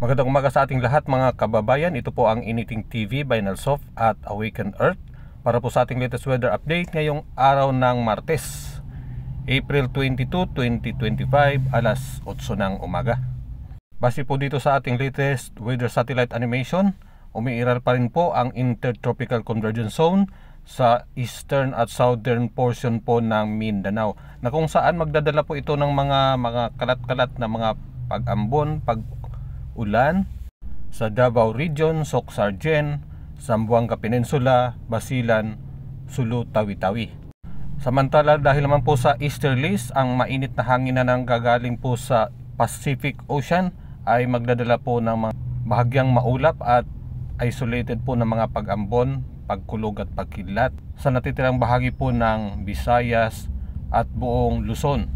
Magandang umaga sa ating lahat mga kababayan. Ito po ang Anything TV by Nalsoft at Awaken Earth para po sa ating latest weather update ngayong araw ng Martes, April 22, 2025, alas 8 ng umaga. Base po dito sa ating latest weather satellite animation, umiiral pa rin po ang Intertropical Convergence Zone sa eastern at southern portion po ng Mindanao, na kung saan magdadala po ito ng mga kalat-kalat na mga pag-ambon, ulan sa Davao Region, Soc-Sargen, Zamboanga Peninsula, Basilan, Sulu, Tawi-Tawi. Samantala, dahil naman po sa easterlies, ang mainit na hangin na nanggagaling po sa Pacific Ocean ay magdadala po ng mga bahagyang maulap at isolated po ng mga pag-ambon, pagkulog at pagkidlat sa natitirang bahagi po ng Visayas at buong Luzon.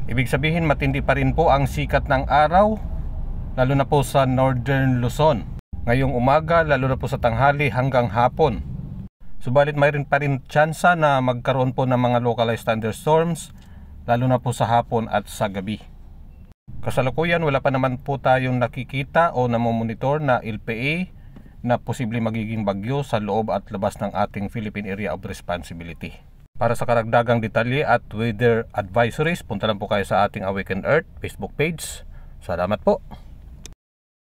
Ibig sabihin, matindi pa rin po ang sikat ng araw, lalo na po sa Northern Luzon ngayong umaga, lalo na po sa tanghali hanggang hapon. Subalit mayroon pa rin tsansa na magkaroon po ng mga localized thunderstorms, lalo na po sa hapon at sa gabi. Kasalukuyan wala pa naman po tayong nakikita o namomonitor na LPA na posible magiging bagyo sa loob at labas ng ating Philippine Area of Responsibility. Para sa karagdagang detalye at weather advisories, punta lang po kayo sa ating Awaken Earth Facebook page. Salamat po.